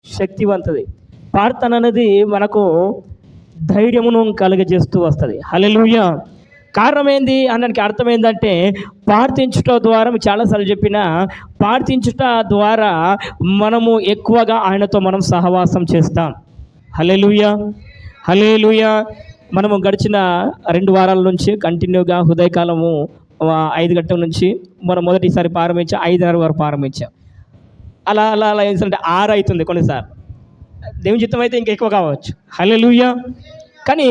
శక్తివంతది. ప్రార్థన అనేది మనకు ధైర్యమును కలుగజేస్తూ వస్తుంది. హల్లెలూయా. కారణం ఏంది అనడానికి అర్థం ఏంటంటే, ప్రార్థించుట ద్వారా మీకు చాలాసార్లు చెప్పిన, ప్రార్థించుట ద్వారా మనము ఎక్కువగా ఆయనతో మనం సహవాసం చేస్తాం. హల్లెలూయా, హల్లెలూయా. మనము గడిచిన 2 వారాల నుంచి కంటిన్యూగా ఉదయకాలము 5 గంటల నుంచి మనం మొదటిసారి ప్రారంభించాం, 5:30 వరకు ప్రారంభించాం. అలా అలా అలా ఏంటంటే 6 అవుతుంది కొన్నిసార్లు. దేవుని చిత్తం అయితే ఇంకా ఎక్కువ కావచ్చు. హల్లెలూయా. కానీ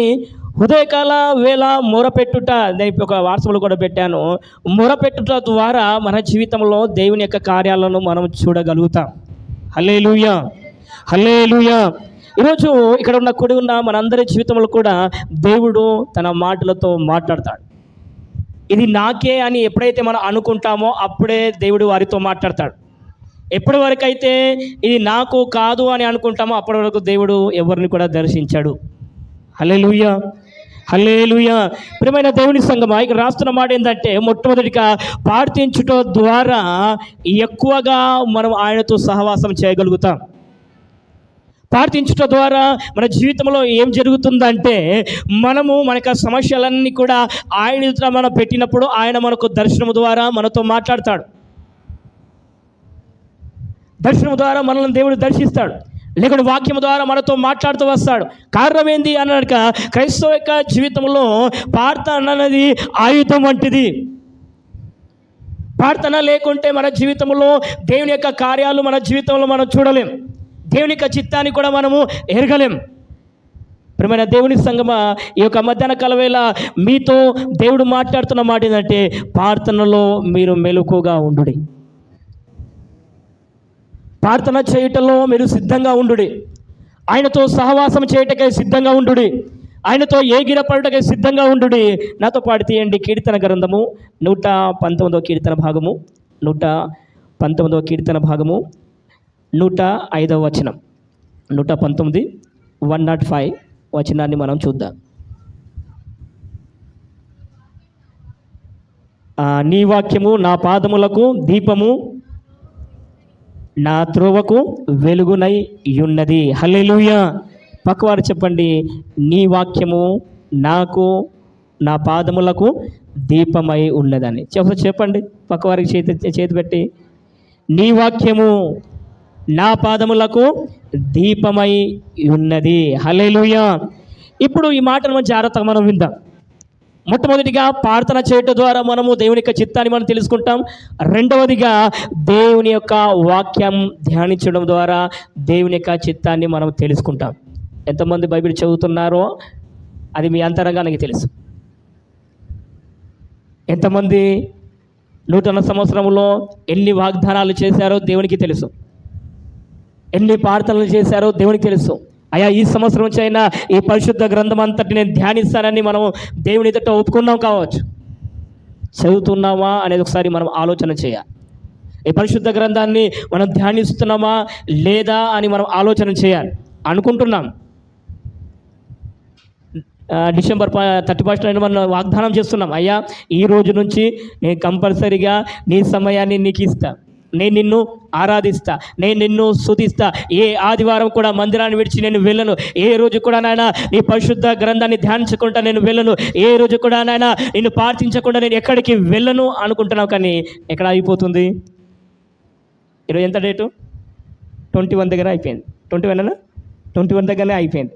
ఉదయకాల వేళ మొరపెట్టుట, నేను ఒక వాట్సాప్లో కూడా పెట్టాను, మొరపెట్టుట ద్వారా మన జీవితంలో దేవుని యొక్క కార్యాలను మనం చూడగలుగుతాం. హల్లెలూయా, హల్లెలూయా. ఈరోజు ఇక్కడ ఉన్న కూడి ఉన్న మనందరి జీవితంలో కూడా దేవుడు తన మాటలతో మాట్లాడతాడు. ఇది నాకే అని ఎప్పుడైతే మనం అనుకుంటామో అప్పుడే దేవుడు వారితో మాట్లాడతాడు. ఎప్పటి వరకు అయితే ఇది నాకు కాదు అని అనుకుంటామో అప్పటి వరకు దేవుడు ఎవరిని కూడా దర్శించాడు. హల్లెలూయా, హల్లెలూయా. ప్రియమైన దేవుని సంగమా, ఇక్కడ రాస్తున్న మాట ఏంటంటే, మొట్టమొదటిగా ప్రార్థించుట ద్వారా ఎక్కువగా మనం ఆయనతో సహవాసం చేయగలుగుతాం. ప్రార్థించుట ద్వారా మన జీవితంలో ఏం జరుగుతుందంటే, మనము మన యొక్క సమస్యలన్నీ కూడా ఆయన ఎదుట మనం పెట్టినప్పుడు ఆయన మనకు దర్శనము ద్వారా మనతో మాట్లాడతాడు. దర్శనం ద్వారా మనల్ని దేవుడు దర్శిస్తాడు, లేకుంటే వాక్యం ద్వారా మనతో మాట్లాడుతూ వస్తాడు. కారణం ఏంది అన్నాక, క్రైస్తవ యొక్క జీవితంలో ప్రార్థన అనేది ఆయుధం వంటిది. ప్రార్థన లేకుంటే మన జీవితంలో దేవుని యొక్క కార్యాలు మన జీవితంలో మనం చూడలేం, దేవుని యొక్క చిత్తాన్ని కూడా మనము ఎరగలేం. ప్రియమైన దేవుని సంగమా, ఈ యొక్క మధ్యాహ్న కాలవేళ మీతో దేవుడు మాట్లాడుతున్న మాట ఏంటంటే, ప్రార్థనలో మీరు మెలకుగా ఉండుడి. ప్రార్థన చేయటంలో మీరు సిద్ధంగా ఉండుడి. ఆయనతో సహవాసం చేయటకై సిద్ధంగా ఉండుడి. ఆయనతో ఏగిరపడటకై సిద్ధంగా ఉండుడి. నాతో పాటు తీయండి కీర్తన గ్రంథము 119వ కీర్తన భాగము, 119వ కీర్తన భాగము 105వ వచనం. 119 105 వచనాన్ని మనం చూద్దాం. నీ వాక్యము నా పాదములకు దీపము, నా త్రోవకు వెలుగునై ఉన్నది. హల్లెలూయా. పక్కవారు చెప్పండి, నీ వాక్యము నాకు నా పాదములకు దీపమై ఉన్నదని. చెప్పండి పక్కవారికి చేతి పెట్టి, నీ వాక్యము నా పాదములకు దీపమై ఉన్నది. హల్లెలూయా. ఇప్పుడు ఈ మాటను మనం జాగ్రత్తగా మనం విందాం. మొట్టమొదటిగా ప్రార్థన చేయటం ద్వారా మనము దేవుని యొక్క చిత్తాన్ని మనం తెలుసుకుంటాం. రెండవదిగా దేవుని యొక్క వాక్యం ధ్యానించడం ద్వారా దేవుని యొక్క చిత్తాన్ని మనం తెలుసుకుంటాం. ఎంతమంది బైబిల్ చదువుతున్నారో అది మీ అంతరంగానికి తెలుసు. ఎంతమంది నూతన సంవత్సరంలో ఎన్ని వాగ్దానాలు చేశారో దేవునికి తెలుసు, ఎన్ని ప్రార్థనలు చేశారో దేవునికి తెలుసు. అయ్యా, ఈ సంవత్సరం నుంచి అయినా ఈ పరిశుద్ధ గ్రంథం అంతటి నేను ధ్యానిస్తానని మనం దేవుని ఎదుట ఒప్పుకున్నాం కావచ్చు. చదువుతున్నామా అనేది ఒకసారి మనం ఆలోచన చేయాలి. ఈ పరిశుద్ధ గ్రంథాన్ని మనం ధ్యానిస్తున్నామా లేదా అని మనం ఆలోచన చేయాలి. అనుకుంటున్నాం, డిసెంబర్ 31 మనం వాగ్దానం చేస్తున్నాం, అయ్యా ఈ రోజు నుంచి నేను కంపల్సరీగా నీ సమయాన్ని నీకు ఇస్తా, నేను నిన్ను ఆరాధిస్తా, నేను నిన్ను స్తుతిస్తా, ఏ ఆదివారం కూడా మందిరాన్ని విడిచి నేను వెళ్ళను, ఏ రోజు కూడా నాయన నీ పరిశుద్ధ గ్రంథాన్ని ధ్యానించకుండా నేను వెళ్ళను, ఏ రోజు కూడా నాయన నిన్ను ప్రార్థించకుండా నేను ఎక్కడికి వెళ్ళను అనుకుంటున్నావు. కానీ ఎక్కడ అయిపోతుంది? ఈరోజు ఎంత డేటు? 21 దగ్గర అయిపోయింది. 21 దగ్గరనే అయిపోయింది.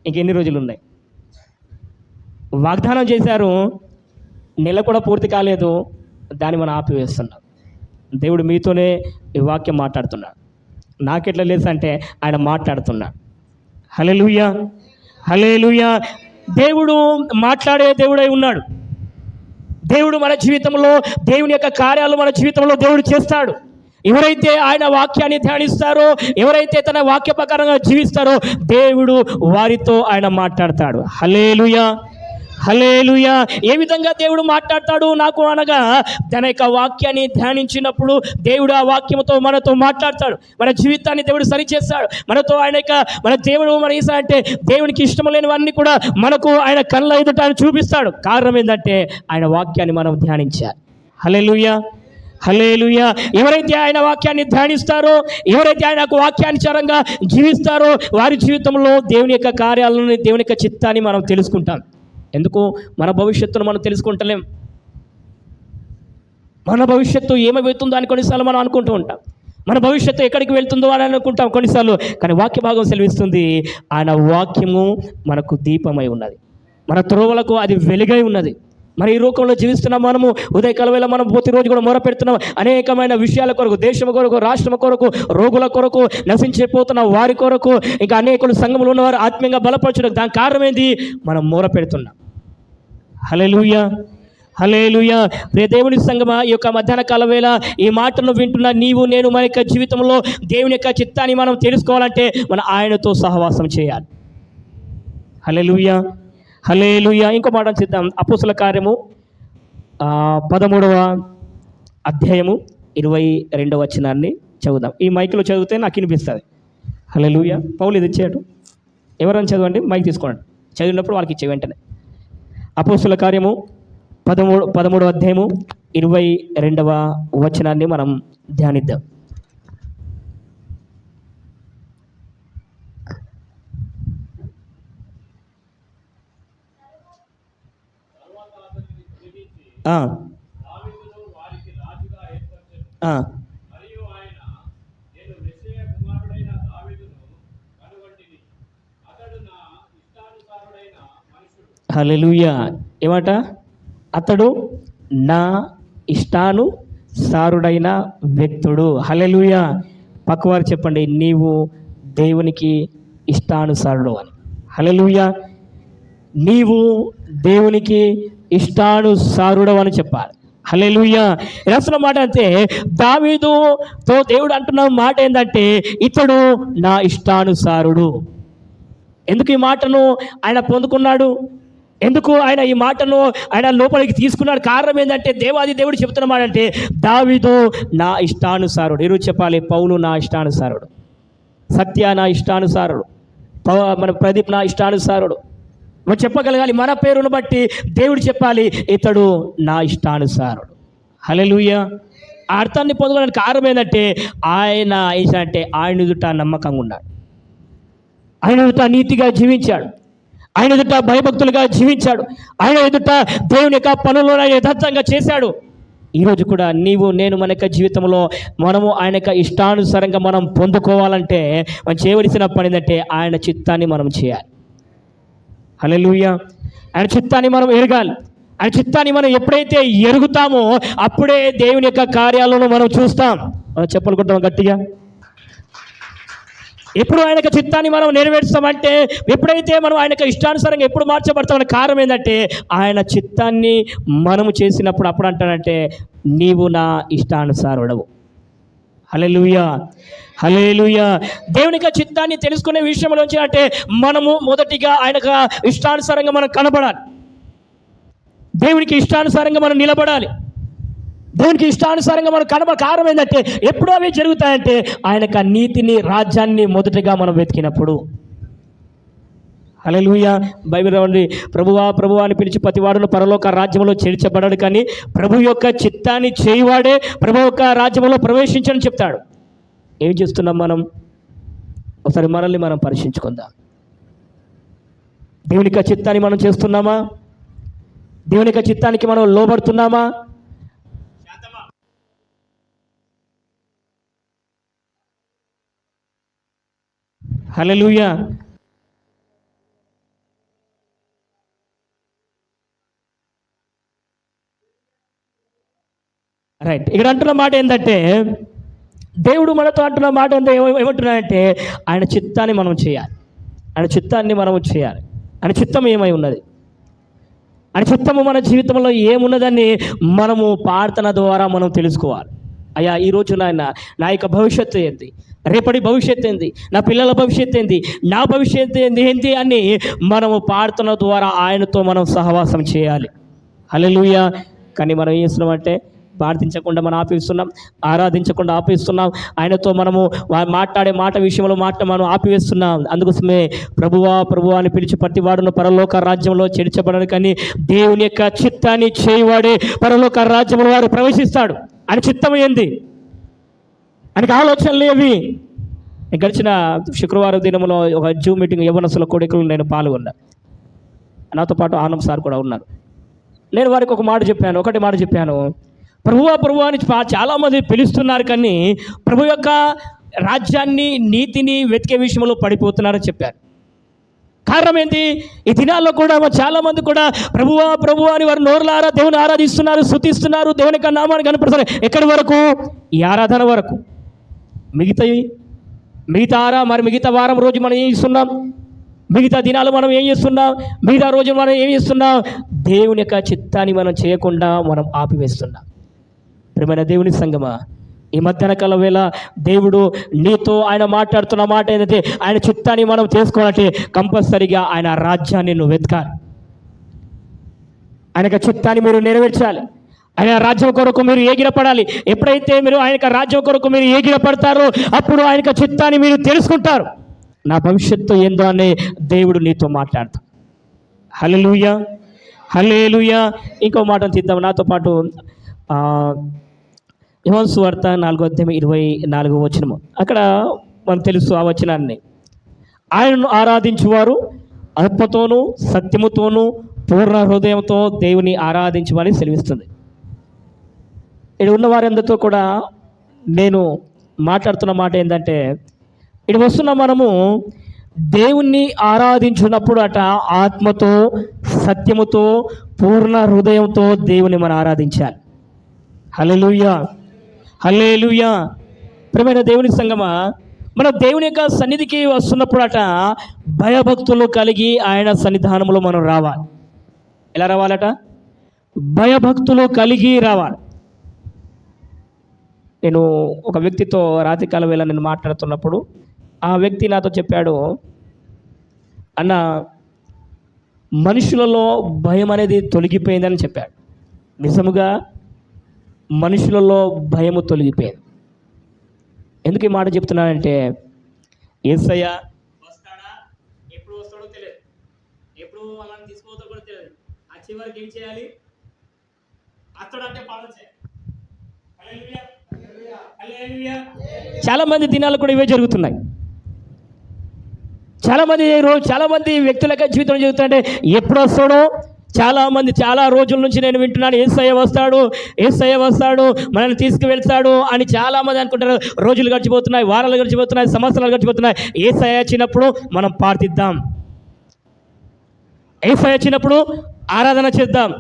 ఇంకెన్ని రోజులు ఉన్నాయి? వాగ్దానం చేశారు, నెల కూడా పూర్తి కాలేదు, దాన్ని మనం ఆపివేస్తున్నాం. దేవుడు మీతోనే ఈ వాక్యం మాట్లాడుతున్నాడు. నాకెట్లా లేదు అంటే ఆయన మాట్లాడుతున్నాడు. హల్లెలూయా, హల్లెలూయా. దేవుడు మాట్లాడే దేవుడై ఉన్నాడు. దేవుడు మన జీవితంలో దేవుని యొక్క కార్యాలు మన జీవితంలో దేవుడు చేస్తాడు. ఎవరైతే ఆయన వాక్యాన్ని ధ్యానిస్తారో, ఎవరైతే తన వాక్య ప్రకారంగా జీవిస్తారో దేవుడు వారితో ఆయన మాట్లాడతాడు. హల్లెలూయా, హల్లెలూయా. ఏ విధంగా దేవుడు మాట్లాడతాడు నాకు అనగా, తన యొక్క వాక్యాన్ని ధ్యానించినప్పుడు దేవుడు ఆ వాక్యంతో మనతో మాట్లాడతాడు. మన జీవితాన్ని దేవుడు సరిచేస్తాడు. మనతో మన దేవుడు మన ఈసా అంటే దేవునికి ఇష్టం లేనివన్నీ కూడా మనకు ఆయన కళ్ళ ఎదుట చూపిస్తాడు. కారణం ఏంటంటే ఆయన వాక్యాన్ని మనం ధ్యానించాలి. హల్లెలూయా, హల్లెలూయా. ఎవరైతే ఆయన వాక్యాన్ని ధ్యానిస్తారో, ఎవరైతే ఆయన వాక్యానుసారంగా జీవిస్తారో వారి జీవితంలో దేవుని యొక్క కార్యాలను, దేవుని యొక్క చిత్తాన్ని మనం తెలుసుకుంటాం. ఎందుకు? మన భవిష్యత్తును మనం తెలుసుకుంటలేం. మన భవిష్యత్తు ఏమైపోతుందో అని కొన్నిసార్లు మనం అనుకుంటూ ఉంటాం. మన భవిష్యత్తు ఎక్కడికి వెళ్తుందో అని అనుకుంటాం కొన్నిసార్లు. కానీ వాక్య భాగం సెలవిస్తుంది, ఆయన వాక్యము మనకు దీపమై ఉన్నది, మన త్రోవలకు అది వెలుగై ఉన్నది. మరి ఈ లోకంలో జీవిస్తున్న మనము ఉదయకాల వేళ మనం ప్రతిరోజు కూడా మొర పెడుతున్నాం అనేకమైన విషయాల కొరకు, దేశం కొరకు, రాష్ట్రం కొరకు, రోగుల కొరకు, నశించిపోతున్న వారి కొరకు, ఇంకా అనేకులు సంఘములు ఉన్నవారు ఆత్మీయంగా బలపరచడం. దానికి కారణం ఏంది? మనం మొర పెడుతున్నాం. హల్లెలూయా, హల్లెలూయా. ప్రియ దేవుని సంగమా, ఈ యొక్క మధ్యాహ్న కాల వేళ ఈ మాటను వింటున్న నీవు నేను మన యొక్క జీవితంలో దేవుని యొక్క చిత్తాన్ని మనం తెలుసుకోవాలంటే మనం ఆయనతో సహవాసం చేయాలి. హల్లెలూయా, హల్లెలూయా. ఇంకో మాట చేద్దాం. అపోస్తుల కార్యము 13వ అధ్యాయము 22వ వచనాన్ని చదువుదాం. ఈ మైక్లో చదివితే నాకు వినిపిస్తుంది. హల్లెలూయా. పౌలు ఇది ఇచ్చాడు, ఎవరైనా చదవండి, మైక్ తీసుకోండి. చదివినప్పుడు వాళ్ళకి ఇచ్చే వెంటనే. అపోస్తుల కార్యము 13వ అధ్యాయము 22వ వచనాన్ని మనం ధ్యానిద్దాం. హల్లెలూయా. ఏమాట? అతడు నా ఇష్టానుసారుడైన వ్యక్తుడు. హల్లెలూయా. పక్కవారు చెప్పండి, నీవు దేవునికి ఇష్టానుసారుడు అని. హల్లెలూయా. నీవు దేవునికి ఇష్టానుసారుడు అని చెప్పాలి. హల్లెలూయా. రాసిన మాట అంటే దావీదుతో దేవుడు అంటున్న మాట ఏంటంటే, ఇతడు నా ఇష్టానుసారుడు. ఎందుకు ఈ మాటను ఆయన పొందుకున్నాడు? ఎందుకు ఆయన ఈ మాటను ఆయన లోపలికి తీసుకున్నాడు? కారణం ఏంటంటే, దేవాది దేవుడు చెబుతున్న మాట అంటే, దావీదు నా ఇష్టానుసారుడు. ఈరోజు చెప్పాలి, పౌలు నా ఇష్టానుసారుడు, సత్య నా ఇష్టానుసారుడు, మన ప్రదీప్ నా ఇష్టానుసారుడు. మనం చెప్పగలగాలి, మన పేరును బట్టి దేవుడు చెప్పాలి, ఇతడు నా ఇష్టానుసారుడు. హల్లెలూయా. ఆ అర్థాన్ని పొందుకోవడానికి కారణం ఏంటంటే, ఆయన ఏంటంటే ఆయన ఎదుట నమ్మకంగా ఉన్నాడు, ఆయన ఎదుట నీతిగా జీవించాడు, ఆయన ఎదుట భయభక్తులుగా జీవించాడు, ఆయన ఎదుట దేవుని యొక్క పనులను యథార్థంగా చేశాడు. ఈరోజు కూడా నీవు నేను మన యొక్క జీవితంలో మనము ఆయన యొక్క ఇష్టానుసారంగా మనం పొందుకోవాలంటే మనం చేయవలసిన పని ఏంటంటే, ఆయన చిత్తాన్ని మనం చేయాలి. హల్లెలూయా. ఆయన చిత్తాన్ని మనం ఎరగాలి. ఆయన చిత్తాన్ని మనం ఎప్పుడైతే ఎరుగుతామో అప్పుడే దేవుని యొక్క కార్యాలను మనం చూస్తాం. చెప్పాలనుకుంటాం గట్టిగా. ఎప్పుడు ఆయన యొక్క చిత్తాన్ని మనం నెరవేర్స్తామంటే, ఎప్పుడైతే మనం ఆయన యొక్క ఇష్టానుసారంగా ఎప్పుడు మార్చబడతామని కారణం ఏంటంటే, ఆయన చిత్తాన్ని మనము చేసినప్పుడు అప్పుడు అంటానంటే, నీవు నా ఇష్టానుసారుడవు. హల్లెలూయా, హల్లెలూయా. దేవుని యొక్క చిత్తాన్ని తెలుసుకునే విషయంలో అంటే మనము మొదటిగా ఆయన ఇష్టానుసారంగా మనం కనబడాలి, దేవునికి ఇష్టానుసారంగా మనం నిలబడాలి, దేవునికి ఇష్టానుసారంగా మనం కారణం ఏంటంటే, ఎప్పుడు అవి జరుగుతాయంటే ఆయన యొక్క నీతిని, రాజ్యాన్ని మొదటగా మనం వెతికినప్పుడు. హల్లెలూయా. బైబిల్ రావండి, ప్రభువా ప్రభువా అని పిలిచి ప్రతివాడును పరలోక రాజ్యంలో చేర్చబడాడు, కానీ ప్రభు యొక్క చిత్తాన్ని చేయువాడే ప్రభు యొక్క రాజ్యంలో ప్రవేశించని చెప్తాడు. ఏం చేస్తున్నాం మనం? ఒకసారి మనల్ని మనం పరీక్షించుకుందాం. దేవుని యొక్క చిత్తాన్ని మనం చేస్తున్నామా? దేవుని యొక్క చిత్తానికి మనం లోబడుతున్నామా? హల్లెలూయా. రైట్. ఇక్కడ అంటున్న మాట ఏంటంటే, దేవుడు మనతో అంటున్న మాట ఏంటో ఏమంటున్నాడంటే, ఆయన చిత్తాన్ని మనం చేయాలి, ఆయన చిత్తాన్ని మనం చేయాలి. ఆయన చిత్తం ఏమై ఉన్నది, ఆయన చిత్తము మన జీవితంలో ఏమున్నదని మనము ప్రార్థన ద్వారా మనం తెలుసుకోవాలి. అయ్యా, ఈరోజు నా యొక్క భవిష్యత్తు ఏంటి, రేపటి భవిష్యత్తు ఏంది, నా పిల్లల భవిష్యత్తు ఏంది, నా భవిష్యత్తు ఏంటి అని మనము ప్రార్థన ద్వారా ఆయనతో మనం సహవాసం చేయాలి. హల్లెలూయా. కానీ మనం ఏం చేస్తున్నామంటే, ప్రార్థించకుండా మనం ఆపిస్తున్నాం, ఆరాధించకుండా ఆపిస్తున్నాం, ఆయనతో మనము మాట్లాడే మాట విషయంలో మనం ఆపివేస్తున్నాం. అందుకోసమే ప్రభువా ప్రభువా అని పిలిచి ప్రతివాడును పరలోక రాజ్యంలో చేర్చబడను, కానీ దేవుని యొక్క చిత్తాన్ని చేయువాడే పరలోక రాజ్యంలో వారు ప్రవేశిస్తాడు. ఆయన చిత్తం ఏంది, ఆయనకి ఆలోచనలు ఏవి. గడిచిన శుక్రవారం దినంలో ఒక జూమ్ మీటింగ్ యవ్వనస్తుల కోడికలు నేను పాల్గొన్నా. నాతో పాటు ఆనంద్ సార్ కూడా ఉన్నారు. నేను వారికి ఒకటి మాట చెప్పాను, ప్రభువా అని చాలామంది పిలుస్తున్నారు, కానీ ప్రభు యొక్క రాజ్యాన్ని, నీతిని వెతికే విషయంలో పడిపోతున్నారని చెప్పారు. కారణం ఏంటి? ఈ దినాల్లో కూడా చాలామంది కూడా ప్రభువా అని వారు నోరులారా దేవుని ఆరాధిస్తున్నారు, స్తుతిస్తున్నారు, దేవుని యొక్క నామాన్ని కనపడుతున్నారు. ఎక్కడి వరకు? ఈ ఆరాధన వరకు. మిగతా వారం రోజు మనం ఏం చేస్తున్నాం? మిగతా దినాలు మనం ఏం చేస్తున్నాం? మిగతా రోజు మనం ఏం చేస్తున్నాం? దేవుని యొక్క చిత్తాన్ని మనం చేయకుండా మనం ఆపివేస్తున్నాం. ప్రియమైన దేవుని సంగమా, ఈ మధ్యాహ్న కాల వేళ దేవుడు నీతో ఆయన మాట్లాడుతున్న మాట ఏంటంటే, ఆయన చిత్తాన్ని మనం చేసుకోవాలంటే కంపల్సరీగా ఆయన రాజ్యాన్ని నువ్వు వెతకాలి. ఆయన చిత్తాన్ని మీరు నెరవేర్చాలి. ఆయన రాజ్యం కొరకు మీరు ఏగిరపడాలి. ఎప్పుడైతే మీరు ఆయన రాజ్యం కొరకు మీరు ఏగిరపడతారో అప్పుడు ఆయన చిత్తాన్ని మీరు తెలుసుకుంటారు. నా భవిష్యత్తు ఏందో అని దేవుడు నీతో మాట్లాడతాడు. హల్లెలూయా, హల్లెలూయా. ఇంకో మాటను తీద్దాం నాతో పాటు. యోహాను సువార్త 4:24 అక్కడ మనకు తెలుసు ఆ వచనాన్ని. ఆయనను ఆరాధించువారు ఆత్మతోనూ సత్యముతోనూ పూర్ణ హృదయంతో దేవుని ఆరాధించమని సెలవిస్తుంది. ఇక్కడ ఉన్న వారందరితో కూడా నేను మాట్లాడుతున్న మాట ఏంటంటే, ఇక్కడ వస్తున్న మనము దేవుణ్ణి ఆరాధించినప్పుడు ఆత్మతో సత్యముతో పూర్ణ హృదయంతో దేవుని మనం ఆరాధించాలి. హల్లెలూయా, హల్లెలూయా. ప్రియమైన దేవుని సంగమా, మనం దేవుని యొక్క సన్నిధికి వస్తున్నప్పుడు భయభక్తులు కలిగి ఆయన సన్నిధానంలో మనం రావాలి. ఎలా రావాలట? భయభక్తులు కలిగి రావాలి. నేను ఒక వ్యక్తితో రాత్రికాల వేళ నేను మాట్లాడుతున్నప్పుడు ఆ వ్యక్తి నాతో చెప్పాడు, అన్న మనుషులలో భయం అనేది తొలగిపోయిందని చెప్పాడు. నిజముగా మనుషులలో భయము తొలగిపోయింది. ఎందుకు ఈ మాట చెప్తున్నానంటే, యేసయ్య వస్తాడా, ఎప్పుడు వస్తాడో తెలియదు, ఎప్పుడు వాళ్ళని తీసుకోవద్దో కూడా తెలియదు. ఆ చివరికి ఏం చేయాలి? అతడంటే పాలన చేయాలి. హల్లెలూయా, హల్లెలూయా. చాలా మంది దినాలు కూడా ఇవే జరుగుతున్నాయి. చాలా మంది వ్యక్తుల యొక్క జీవితం జరుగుతుంటే ఎప్పుడు వస్తాడో చాలా రోజుల నుంచి నేను వింటున్నాను, యేసయ్య వస్తాడు మనల్ని తీసుకువెళ్తాడు అని చాలామంది అనుకుంటారు. రోజులు గడిచిపోతున్నాయి, వారాలు గడిచిపోతున్నాయి, సంవత్సరాలు గడిచిపోతున్నాయి. యేసయ్య వచ్చినప్పుడు మనం ప్రార్థిద్దాం, యేసయ్య వచ్చినప్పుడు ఆరాధన చేద్దాం,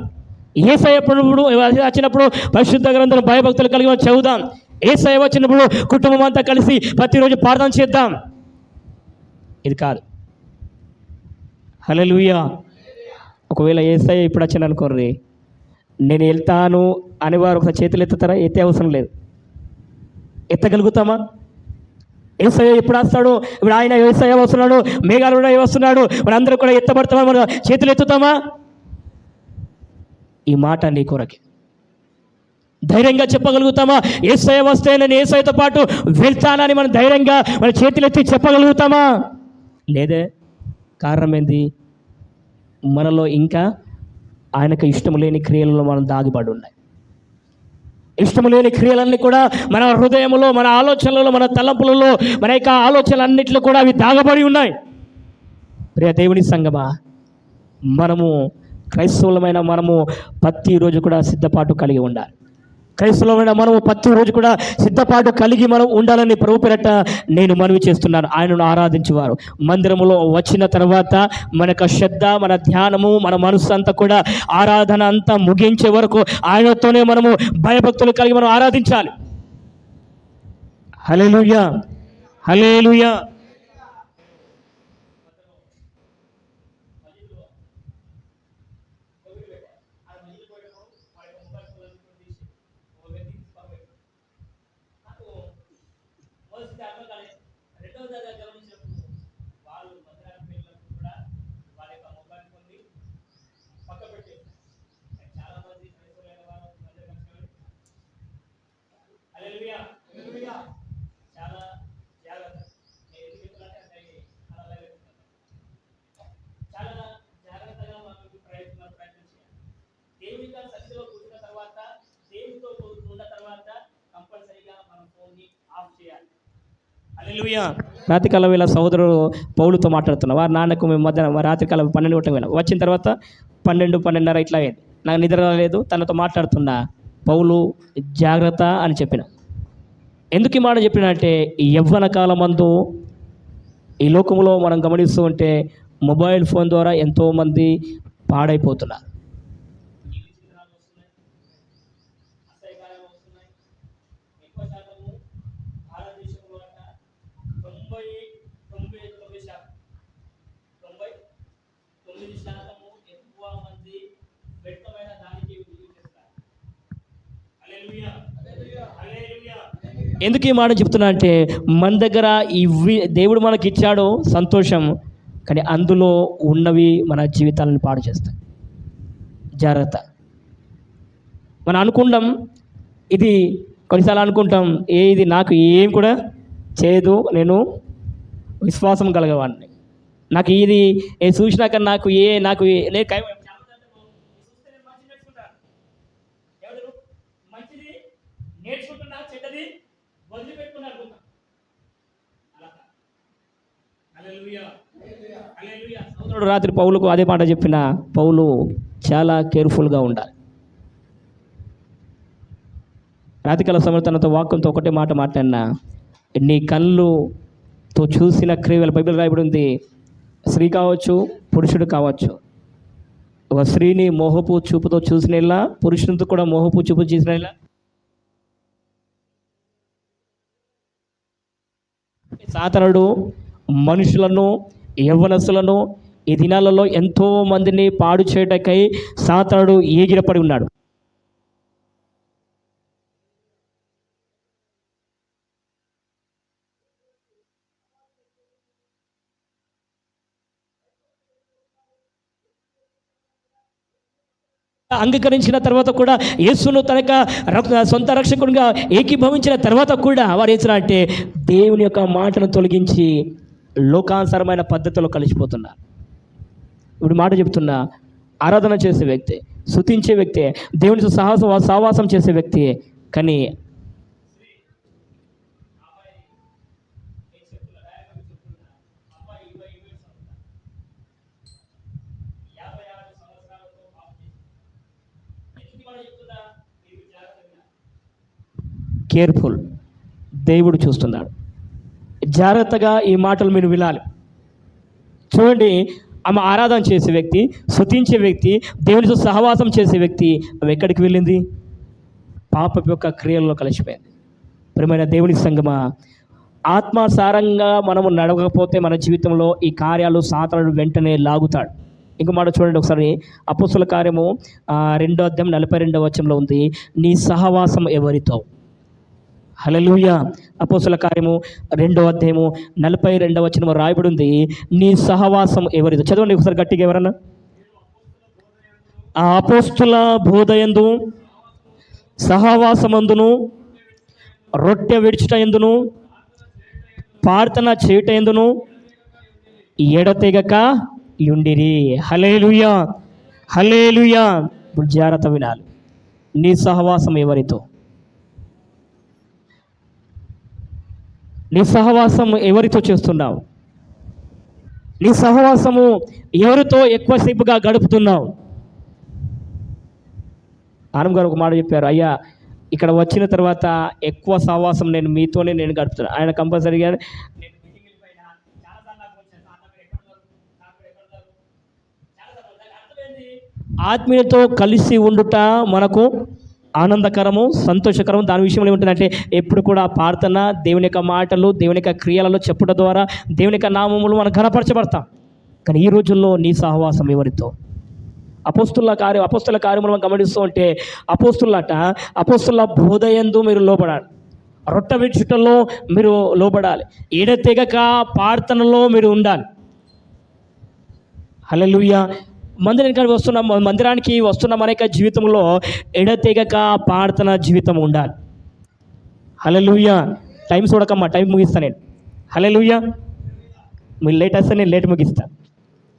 యేసయ్య వచ్చినప్పుడు పరిశుద్ధ గ్రంథం భయభక్తులు కలిగి చదువుదాం, యేసయ్య వచ్చినప్పుడు కుటుంబం అంతా కలిసి ప్రతిరోజు ప్రార్థన చేద్దాం. ఇది కాదు. హల్లెలూయా. ఒకవేళ యేసయ్య ఇప్పుడు వచ్చాను అనుకోర్రి, నేను వెళ్తాను అనేవారు ఒక చేతులు ఎత్తుతారా? ఎత్తే అవసరం లేదు. ఎత్తగలుగుతామా? యేసయ్య ఎప్పుడు వస్తాడు? ఇప్పుడు ఆయన యేసయ్య వస్తున్నాడు, మేఘాలు కూడా వస్తున్నాడు, మనందరూ కూడా ఎత్తబడతామా? మన చేతులు ఎత్తుతామా? ఈ మాట నీ కొరకే. ధైర్యంగా చెప్పగలుగుతామా? యేసయ్య వస్తే నేను యేసయ్యతో పాటు వెళ్తానని మనం ధైర్యంగా మన చేతులు ఎత్తి చెప్పగలుగుతామా? లేదే. కారణం ఏంది? మనలో ఇంకా ఆయనకు ఇష్టం లేని క్రియలలో మనం దాగిపడి ఉన్నాయి. ఇష్టం లేని క్రియలన్నీ కూడా మన హృదయంలో, మన ఆలోచనలలో, మన తలంపులలో, మన యొక్క ఆలోచనలన్నింటిలో కూడా అవి దాగబడి ఉన్నాయి. ప్రియ దేవుని సంగమా, మనము క్రైస్తవులమైన మనము ప్రతిరోజు కూడా సిద్ధపాటు కలిగి ఉండాలి. క్రైస్తవులమైన మనము ప్రతిరోజు కూడా సిద్ధపాటు కలిగి మనం ఉండాలని ప్రభు పేరట నేను మనవి చేస్తున్నాను. ఆయనను ఆరాధించేవారు మందిరములో వచ్చిన తర్వాత మన యొక్క శ్రద్ధ, మన ధ్యానము, మన మనసు అంతా కూడా ఆరాధన అంతా ముగించే వరకు ఆయనతోనే మనము భయభక్తులు కలిగి మనం ఆరాధించాలి. హల్లెలూయా, హల్లెలూయా. దేవునిగా సన్నిధిలో కూర్చున్న తర్వాత, దేవునితో ఉన్న తర్వాత రాత్రికాలం వేళ సహోదరుడు పౌలుతో మాట్లాడుతున్నా వారి నాన్నకు మేము మధ్యాహ్నం రాత్రికాలం 12 గంటలకు వెళ్ళాం. వచ్చిన తర్వాత 12:30 ఇట్లా అయ్యింది. నాకు నిద్ర రాలేదు. తనతో మాట్లాడుతున్నా, పౌలు జాగ్రత్త అని చెప్పిన. ఎందుకు ఈ మాట చెప్పిన అంటే, ఈ యవ్వన కాలమందు ఈ లోకంలో మనం గమనిస్తూ ఉంటే మొబైల్ ఫోన్ ద్వారా ఎంతోమంది పాడైపోతున్నారు. ఎందుకు ఈ మాట చెప్తున్నా అంటే, మన దగ్గర ఇవి దేవుడు మనకి ఇచ్చాడు సంతోషం, కానీ అందులో ఉన్నవి మన జీవితాలను పాడు చేస్తాయి. జాగ్రత్త. మనం అనుకుంటాం ఇది, కొన్నిసార్లు అనుకుంటాం ఇది నాకు ఏం కూడా చేయదు, నేను విశ్వాసం కలగవాడిని, నాకు ఇది చూసినాక నాకు రాత్రి పౌలుకు అదే మాట చెప్పిన. పౌలు చాలా కేర్ఫుల్గా ఉండాలి. రాత్రికాల సమయంలో తనతో వాక్యంతో ఒకటే మాట మాట్లాడినా, నీ కళ్ళుతో చూసిన క్రియలు బైబిల్ రాయబడి ఉంది. స్త్రీ కావచ్చు, పురుషుడు కావచ్చు, ఒక స్త్రీని మోహపు చూపుతో చూసినలా, పురుషునితో కూడా మోహపు చూపు చూసినలా సాతానుడు మనుషులను, యవ్వనస్తులను ఈ దినాలలో ఎంతో మందిని పాడు చేయటకై సాతానుడు ఎగిరపడి ఉన్నాడు. అంగీకరించిన తర్వాత కూడా, యేసును తనక సొంత రక్షకునిగా ఏకీభవించిన తర్వాత కూడా వారు ఏం అంటే దేవుని యొక్క మాటను తొలగించి లోకానుసారమైన పద్ధతిలో కలిసిపోతున్నారు. ఇప్పుడు మాట చెప్తున్నా, ఆరాధన చేసే వ్యక్తి, స్తుతించే వ్యక్తి, దేవునితో సహవాసం చేసే వ్యక్తి, కానీ కేర్ఫుల్. దేవుడు చూస్తున్నాడు. జాగ్రత్తగా ఈ మాటలు మీరు వినాలి. చూడండి, ఆమె ఆరాధన చేసే వ్యక్తి, స్తుతించే వ్యక్తి, దేవునితో సహవాసం చేసే వ్యక్తి, ఆమె ఎక్కడికి వెళ్ళింది? పాప యొక్క క్రియల్లో కలిసిపోయింది. ప్రియమైన దేవుని సంగమా, ఆత్మాసారంగా మనము నడవకపోతే మన జీవితంలో ఈ కార్యాలు సాతానుడు వెంటనే లాగుతాడు. ఇంకో మాట చూడండి ఒకసారి, అపోస్తుల కార్యము 2వ అధ్యాయం 42వ వచనంలో ఉంది, నీ సహవాసం ఎవరితో? హల్లెలూయా. అపోస్తుల కార్యము 2వ అధ్యాయము 42వ వచనము రాయబడి ఉంది, నీ సహవాసం ఎవరితో? చదవండి ఒకసారి గట్టిగా ఎవరన్నా. ఆ అపోస్తుల బోధయందు, సహవాసమందును, రొట్టె విడుచుట ఎందును, ప్రార్థన చేయుట ఎందును ఎడతెగక యుండిరి. హల్లెలూయా, హల్లెలూయా. ఇప్పుడు జాగ్రత్త వినాలి. నీ సహవాసం ఎవరితో? నీ సహవాసం ఎవరితో చేస్తున్నావు? నీ సహవాసము ఎవరితో ఎక్కువసేపుగా గడుపుతున్నావు? ఆనం గారు ఒక మాట చెప్పారు, అయ్యా ఇక్కడ వచ్చిన తర్వాత ఎక్కువ సహవాసం మీతోనే గడుపుతున్నాను. ఆయన కంపల్సరీగా ఆత్మీయతో కలిసి ఉండుట మనకు ఆనందకరము, సంతోషకరము. దాని విషయంలో ఏముంటుందంటే, ఎప్పుడు కూడా ప్రార్థన, దేవుని యొక్క మాటలు, దేవుని యొక్క క్రియలలో చెప్పుట ద్వారా దేవుని యొక్క నామములు మనం ఘనపరచబడతాం. కానీ ఈ రోజుల్లో నీ సహవాసం ఎవరితో? అపోస్తుల కార్యములు మనం గమనిస్తూ ఉంటే, అపోస్తుల బోధయందు మీరు లోబడాలి, రొట్టె విడుచుటలో మీరు లోబడాలి, ఎడతెగక ప్రార్థనలో మీరు ఉండాలి. హల్లెలూయా. మందిరానికి వస్తున్న మన యొక్క జీవితంలో ఎడతెగక ప్రార్థన జీవితం ఉండాలి. హల్లెలూయా. టైం చూడకమ్మా, టైం ముగిస్తాను నేను. హల్లెలూయా. మీరు లేట్ వస్తే నేను లేట్ ముగిస్తాను.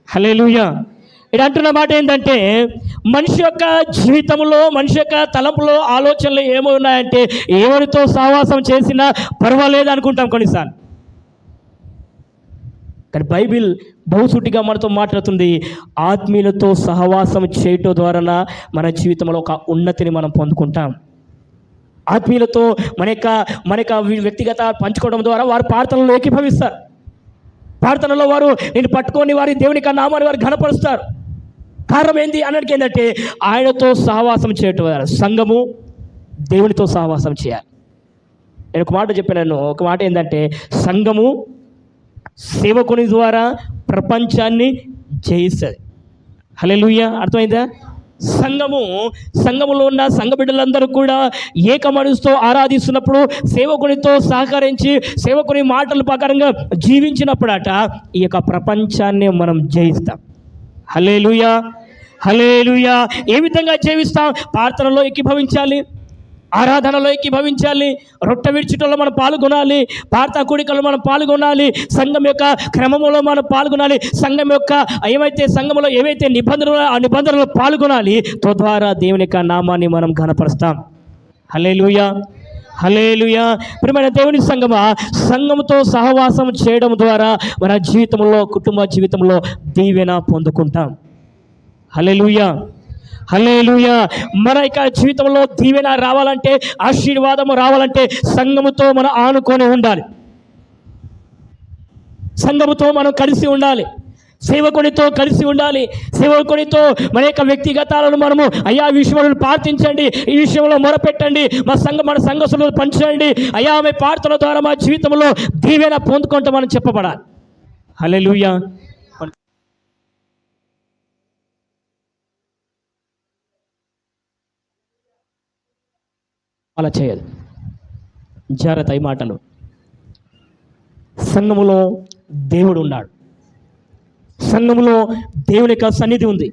హల్లెలూయా. ఇది అంటున్న మాట ఏంటంటే, మనిషి యొక్క జీవితంలో, మనిషి యొక్క తలంపులో, ఆలోచనలు ఏమో ఉన్నాయంటే, ఎవరితో సహవాసం చేసినా పర్వాలేదు అనుకుంటాం కొన్నిసార్లు. కానీ బైబిల్ బహుసూటిగా మనతో మాట్లాడుతుంది, ఆత్మీయులతో సహవాసం చేయటం ద్వారా మన జీవితంలో ఒక ఉన్నతిని మనం పొందుకుంటాం. ఆత్మీయులతో మన యొక్క వ్యక్తిగత పంచుకోవడం ద్వారా వారు ప్రార్థనలో ఏకీభవిస్తారు. ప్రార్థనలో వారు నేను పట్టుకొని వారి దేవుని నామాన్ని వారు ఘనపరుస్తారు. కారణం ఏంటి అన్నది ఏంటంటే ఆయనతో సహవాసం చేయటం ద్వారా. సంఘము దేవునితో సహవాసం చేయాలి. నేను ఒక మాట చెప్పాను. ఒక మాట ఏంటంటే సంఘము సేవకుని ద్వారా ప్రపంచాన్ని జయిస్తుంది. హల్లెలూయా. అర్థమైందా? సంఘములో ఉన్న సంఘ బిడ్డలందరూ కూడా ఏక మనసుతో ఆరాధిస్తున్నప్పుడు, సేవకునితో సహకరించి సేవకుని మాటల ప్రకారంగా జీవించినప్పుడట ఈ యొక్క ప్రపంచాన్ని మనం జయిస్తాం. హల్లెలూయా, హల్లెలూయా. ఏ విధంగా జీవిస్తాం? ప్రార్థనలో ఏకీభవించాలి, ఆరాధనలో ఏకీభవించాలి, రొట్టె విరుచుటలో మనం పాల్గొనాలి, ప్రార్థన కూడికలో మనం పాల్గొనాలి, సంఘం యొక్క క్రమంలో మనం పాల్గొనాలి, సంఘం యొక్క సంఘంలో ఏవైతే నిబంధనలు ఆ నిబంధనలు పాల్గొనాలి. తద్వారా దేవుని యొక్క నామాన్ని మనం ఘనపరుస్తాం. హల్లెలూయా, హల్లెలూయా. ప్రియమైన దేవుని సంఘముతో సహవాసం చేయడం ద్వారా మన జీవితంలో, కుటుంబ జీవితంలో దీవెన పొందుకుంటాం. హల్లెలూయా, హల్లెలూయా. మన యొక్క జీవితంలో దీవెన రావాలంటే, ఆశీర్వాదము రావాలంటే సంఘముతో మనం ఆనుకొని ఉండాలి. సంఘముతో మనం కలిసి ఉండాలి, సేవకునితో కలిసి ఉండాలి. సేవకునితో మన యొక్క వ్యక్తిగతాలను మనము అయ్యా ఈ విషయంలో ప్రార్థించండి, ఈ విషయంలో మొరపెట్టండి, మన సంఘసులు పంచండి, అయ్యా ఆమె ప్రార్థన ద్వారా మా జీవితంలో దీవెన పొందుకుంటూ మనం చెప్పబడాలి. హల్లెలూయా. అలా చేయదు. జాగ్రత్త ఈ మాటలు. సంఘములో దేవుడు ఉన్నాడు, సంఘములో దేవుని యొక్క సన్నిధి ఉంది,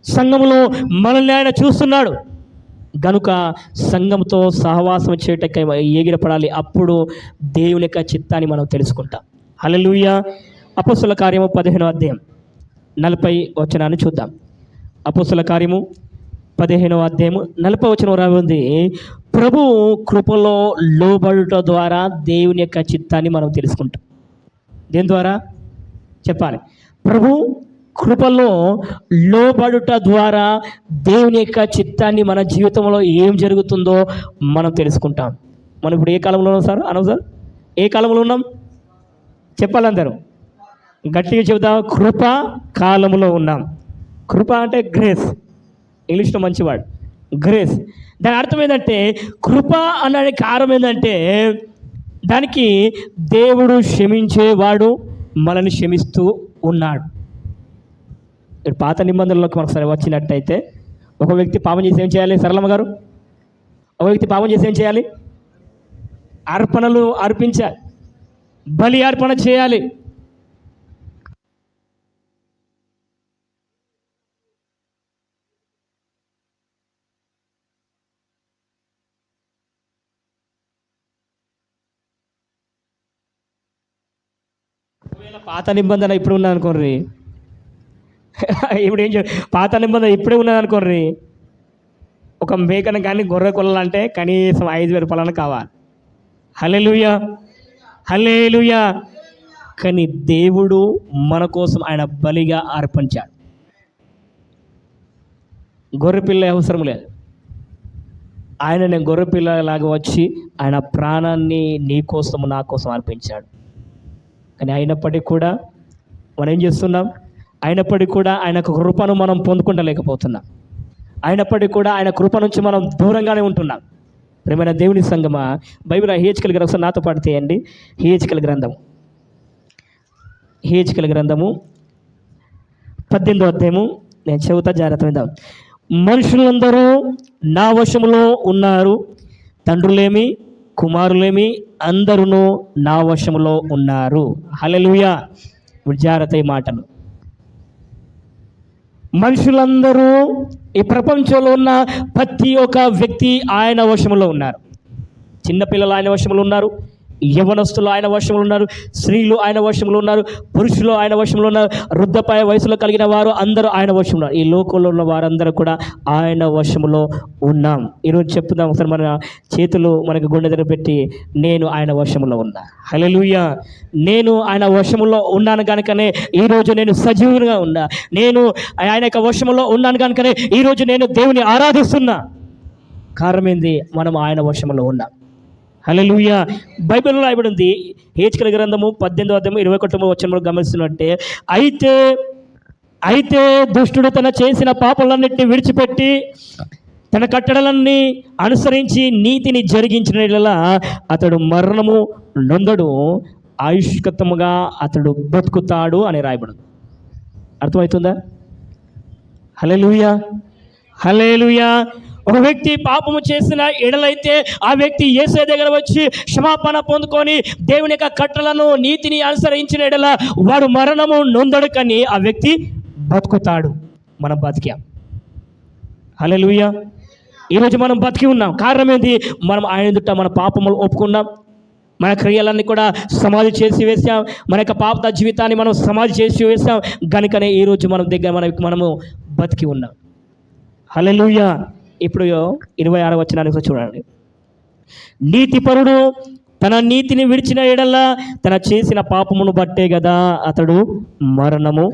సంఘములో మనల్ని ఆయన చూస్తున్నాడు. గనుక సంఘంతో సహవాసం చేయటకై ఎగిరపడాలి. అప్పుడు దేవుని యొక్క చిత్తాన్ని మనం తెలుసుకుంటాం. హల్లెలూయా. అపొస్తలుల కార్యము 15వ అధ్యాయం 40 వచనాన్ని చూద్దాం. అపొస్తలుల కార్యము 15వ అధ్యాయము 40వ వచనం రాబోతుంది. ప్రభు కృపలో లోబడుట ద్వారా దేవుని యొక్క చిత్తాన్ని మనం తెలుసుకుంటాం. దేని ద్వారా చెప్పాలి? ప్రభు కృపలో లోబడుట ద్వారా దేవుని యొక్క చిత్తాన్ని మన జీవితంలో ఏం జరుగుతుందో మనం తెలుసుకుంటాం. మనం ఇప్పుడు ఏ కాలంలో ఉన్నాం సార్? అను సార్, ఏ కాలంలో ఉన్నాం చెప్పాలి అందరూ గట్టిగా చెబుతాం. కృప కాలంలో ఉన్నాం. కృప అంటే గ్రేస్, ఇంగ్లీష్లో మంచివాడు, గ్రేస్. దాని అర్థం ఏంటంటే కృప అనే కారణం ఏంటంటే దానికి దేవుడు క్షమించేవాడు, మనల్ని క్షమిస్తూ ఉన్నాడు. పాత నిబంధనలోకి మనకు సరే వచ్చినట్టయితే ఒక వ్యక్తి పాపం చేసి ఏం చేయాలి? సరళమ్మ గారు, ఒక వ్యక్తి పాపం చేసి ఏం చేయాలి? అర్పణలు అర్పించాలి, బలి అర్పణ చేయాలి. పాత నిబంధన ఇప్పుడు ఉన్నది అనుకోర్రి, ఇప్పుడు పాత నిబంధన ఇప్పుడే ఉన్నది అనుకోర్రి, ఒక మేకను కానీ గొర్రె కొనాలంటే కనీసం 5,000 రూపాయలను కావాలి. హల్లెలూయా, హల్లెలూయా. కానీ దేవుడు మన కోసం ఆయన బలిగా అర్పించాడు. గొర్రెపిల్ల అవసరం లేదు. ఆయన గొర్రెపిల్లలాగా వచ్చి ఆయన ప్రాణాన్ని నీ కోసం నా కోసం అర్పించాడు. కానీ అయినప్పటికీ కూడా మనం ఏం చేస్తున్నాం? అయినప్పటికీ కూడా ఆయన కృపను మనం పొందుకుంటలేకపోతున్నాం. అయినప్పటికీ కూడా ఆయన కృప నుంచి మనం దూరంగానే ఉంటున్నాం. ప్రియమైన దేవుని సంగమా, బైబిల్ హెచ్కెల్ గ్రంథం ఒకసారి నాతో పాటు తీయండి. హెచ్కెల్ గ్రంథము 18వ అధ్యాయము నేను చెబుతా, జాగ్రత్త విందాం. మనుషులందరూ నా వశములో ఉన్నారు, తండ్రులేమి కుమారులేమి అందరూ నా వశములో ఉన్నారు. హల్లెలూయా. జాగ్రత్త ఈ మాటలు. మనుషులందరూ ఈ ప్రపంచంలో ఉన్న ప్రతి ఒక్క వ్యక్తి ఆయన వశములో ఉన్నారు. చిన్నపిల్లలు ఆయన వశములో ఉన్నారు, యవనస్తులు ఆయన వశంలో ఉన్నారు, స్త్రీలు ఆయన వశంలో ఉన్నారు, పురుషులు ఆయన వశంలో ఉన్నారు, వృద్ధపాయ వయసులో కలిగిన వారు అందరూ ఆయన వశంలో ఉన్నారు. ఈ లోకంలో ఉన్న వారందరూ కూడా ఆయన వశంలో ఉన్నాం. ఈరోజు చెప్తున్నాం ఒకసారి, మన చేతులు మనకు గుండె దగ్గర పెట్టి, నేను ఆయన వశంలో ఉన్నా. హల్లెలూయా. నేను ఆయన వశంలో ఉన్నాను కనుకనే ఈరోజు నేను సజీవునిగా ఉన్నా. నేను ఆయన యొక్క వశంలో ఉన్నాను కనుకనే ఈరోజు నేను దేవుని ఆరాధిస్తున్నా. కారణం ఏంది? మనం ఆయన వశంలో ఉన్నాం. హల్లెలూయా. బైబిల్లో రాయబడి ఉంది, హెచ్కేల్ గ్రంథము 18:21 వచనంలో గమనిస్తున్నట్టే, అయితే దుష్టుడు తన చేసిన పాపలన్నిటిని విడిచిపెట్టి తన కట్టడలన్నీ అనుసరించి నీతిని జరిగించిన యెడల అతడు మరణము నొందడు, ఆయుష్కతముగా అతడు బ్రతుకుతాడు అని రాయబడింది. అర్థమవుతుందా? హల్లెలూయా, హల్లెలూయా. ఒక వ్యక్తి పాపము చేసిన ఎడలైతే ఆ వ్యక్తి యేసు దగ్గర వచ్చి క్షమాపణ పొందుకొని దేవుని యొక్క కట్టలను నీతిని అనుసరించిన ఎడల వాడు మరణము నొందడు, కానీ ఆ వ్యక్తి బతుకుతాడు. మనం బతికాం. హల్లెలూయా. ఈరోజు మనం బతికి ఉన్నాం. కారణం ఏంటి? మనం ఆయన ఎదుట మన పాపములు ఒప్పుకున్నాం, మన క్రియలన్నీ కూడా సమాధి చేసి వేసాం, మన యొక్క పాప జీవితాన్ని మనం సమాధి చేసి వేసాం కనుకనే ఈరోజు మన దగ్గర మనము బతికి ఉన్నాం. హల్లెలూయా. ఇప్పుడు 26వ వచనానికి చూడండి. నీతిపరుడు తన నీతిని విడిచిన ఎడల తన చేసిన పాపమును బట్టే కదా అతడు మరణము